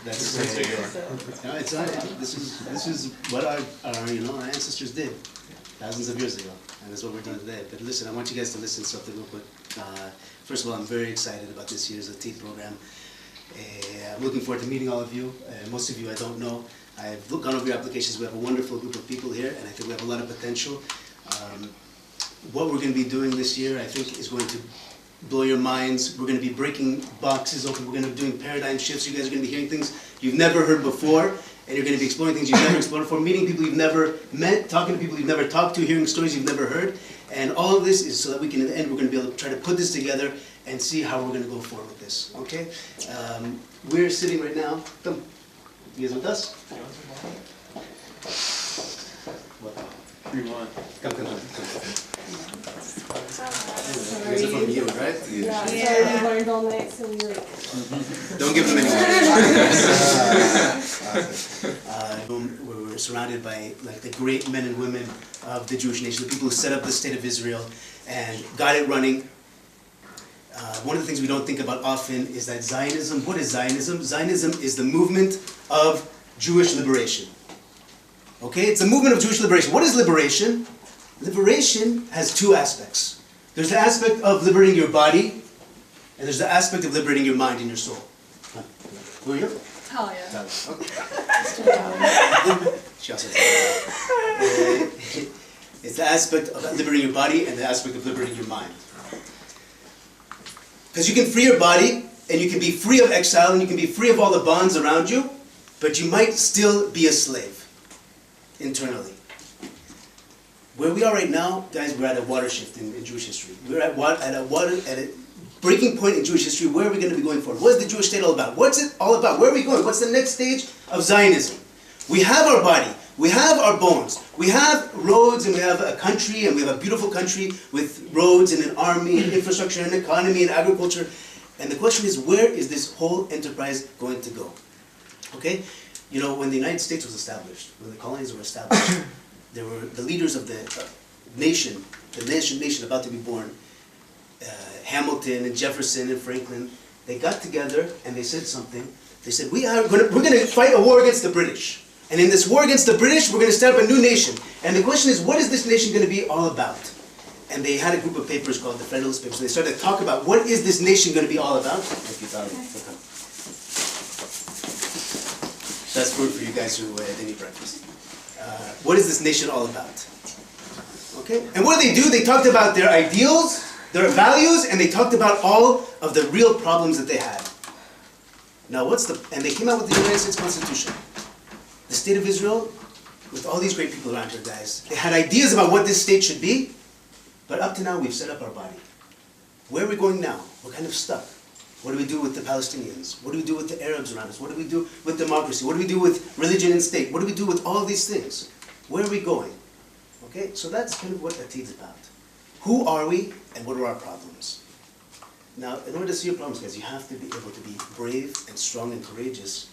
That's no, it's not. This is what our our ancestors did thousands of years ago, and that's what we're doing today. But listen, I want you guys to listen to something real quick. First of all, I'm very excited about this year's ATID program. I'm looking forward to meeting all of you. Most of you I don't know. I've gone over your applications. We have a wonderful group of people here, and I think we have a lot of potential. What we're going to be doing this year, I think, is going to blow your minds. We're going to be breaking boxes open. We're going to be doing paradigm shifts. You guys are going to be hearing things you've never heard before, and you're going to be exploring things you've never explored before, meeting people you've never met, talking to people you've never talked to, hearing stories you've never heard. And all of this is so that we can, in the end, we're going to be able to try to put this together and see how we're going to go forward with this. Okay? We're sitting right now. Come. You guys with us? Come. These are from you, right? Yeah, we learned all night, so we were... Don't give them any We're surrounded by like the great men and women of the Jewish nation, the people who set up the state of Israel and got it running. One of the things we don't think about often is that Zionism, what is Zionism? Zionism is the movement of Jewish liberation. Okay, it's a movement of Jewish liberation. What is liberation? Liberation has two aspects. There's the aspect of liberating your body, and there's the aspect of liberating your mind and your soul. Who are you? Talia. Okay. She also it's the aspect of liberating your body and the aspect of liberating your mind. Because you can free your body, and you can be free of exile, and you can be free of all the bonds around you, but you might still be a slave internally. Where we are right now, guys, we're at a water shift in Jewish history. We're at a breaking point in Jewish history. Where are we going to be going forward? What is the Jewish state all about? What's it all about? Where are we going? What's the next stage of Zionism? We have our body. We have our bones. We have roads, and we have a country, and we have a beautiful country with roads and an army and infrastructure and economy and agriculture. And the question is, where is this whole enterprise going to go? Okay? You know, when the United States was established, when the colonies were established, there were the leaders of the nation about to be born, Hamilton and Jefferson and Franklin. They got together and they said something. They said, we're going to fight a war against the British. And in this war against the British, we're going to start up a new nation. And the question is, what is this nation going to be all about? And they had a group of papers called the Federalist Papers. And they started to talk about what is this nation going to be all about. Thank you, Talia. That's food for you guys who didn't eat breakfast. What is this nation all about? Okay? And what did? They talked about their ideals, their values, and they talked about all of the real problems that they had. Now, and they came out with the United States Constitution. The state of Israel, with all these great people around here, guys, they had ideas about what this state should be, but up to now, we've set up our body. Where are we going now? We're kind of stuck. What do we do with the Palestinians? What do we do with the Arabs around us? What do we do with democracy? What do we do with religion and state? What do we do with all of these things? Where are we going? Okay, so that's kind of what ATID is about. Who are we, and what are our problems? Now, in order to see your problems, guys, you have to be able to be brave and strong and courageous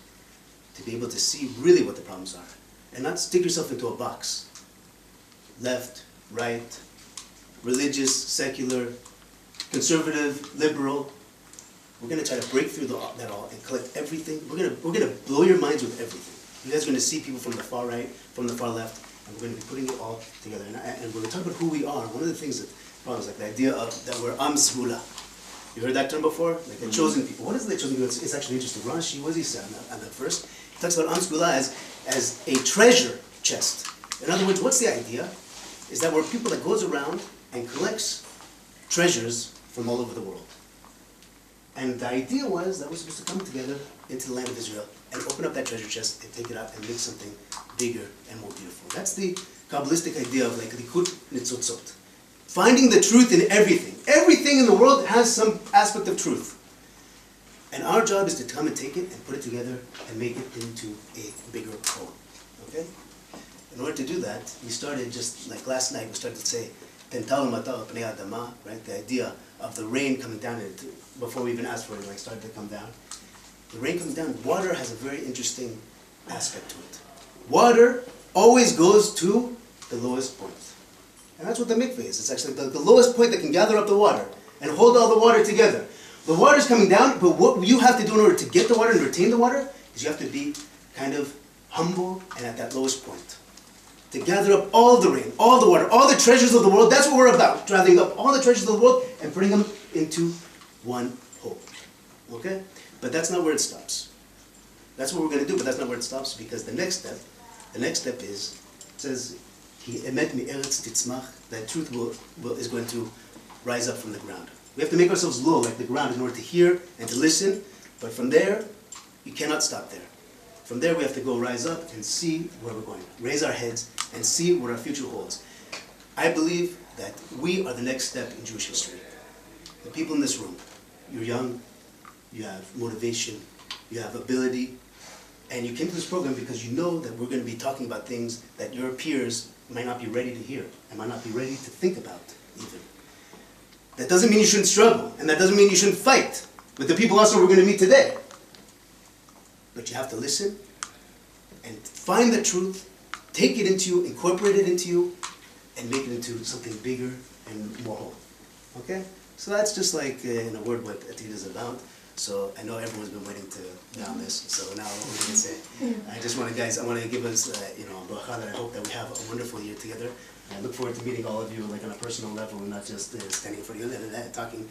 to be able to see really what the problems are, and not stick yourself into a box. Left, right, religious, secular, conservative, liberal. We're going to try to break through that all and collect everything. We're going to blow your minds with everything. You guys are going to see people from the far right, from the far left, and we're going to be putting it all together. And when we talk about who we are, one of the things that problems like the idea of that we're Am Sgula. You heard that term before? Like the chosen people. What is the chosen people? It's actually interesting. Rashi, what does he say on that first? He talks about Am Sgula as a treasure chest. In other words, what's the idea? Is that we're people that goes around and collects treasures from all over the world. And the idea was that we're supposed to come together into the land of Israel and open up that treasure chest and take it out and make something bigger and more beautiful. That's the Kabbalistic idea of like Likut Nitzotzot. Finding the truth in everything. Everything in the world has some aspect of truth. And our job is to come and take it and put it together and make it into a bigger whole. Okay? In order to do that, we started just like last night, we started to say, Tental Mata Pnei Adama, right? The idea of the rain coming down, before we even asked for it, like started to come down. The rain coming down, water has a very interesting aspect to it. Water always goes to the lowest point. And that's what the mikveh is. It's actually the lowest point that can gather up the water and hold all the water together. The water's coming down, but what you have to do in order to get the water and retain the water, is you have to be kind of humble and at that lowest point. To gather up all the rain, all the water, all the treasures of the world. That's what we're about. Gathering up all the treasures of the world and putting them into one hope. Okay? But that's not where it stops. That's what we're going to do, but that's not where it stops, because the next step is, it says, Ki emet mi'eretz titzmach, that truth is going to rise up from the ground. We have to make ourselves low like the ground in order to hear and to listen, but from there, you cannot stop there. From there, we have to go rise up and see where we're going. Raise our heads and see what our future holds. I believe that we are the next step in Jewish history. The people in this room, you're young, you have motivation, you have ability, and you came to this program because you know that we're going to be talking about things that your peers might not be ready to hear and might not be ready to think about even. That doesn't mean you shouldn't struggle, and that doesn't mean you shouldn't fight with the people also we're going to meet today. But you have to listen and find the truth, take it into you, incorporate it into you, and make it into something bigger and more whole. Okay? So that's just like, in a word, what ATID is about. So I know everyone's been waiting to down this, so now what we're going to say. I just want to, guys, I want to give us, bracha, that I hope that we have a wonderful year together. I look forward to meeting all of you like on a personal level and not just standing in front of you and talking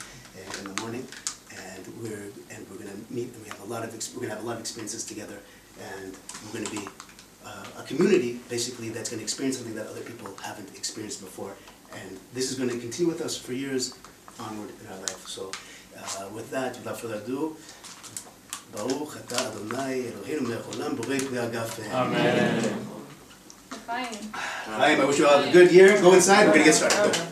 in the morning. And we're going to meet, and we're going to have a lot of experiences together, and we're going to be a community basically that's going to experience something that other people haven't experienced before. And this is going to continue with us for years onward in our life. So with that, without further ado, Baruch Atah Adonai Eloheinu melech haolam borei kli hagaf. Amen. Fine. I wish you all a good year. Go inside. We're going to get started. Go.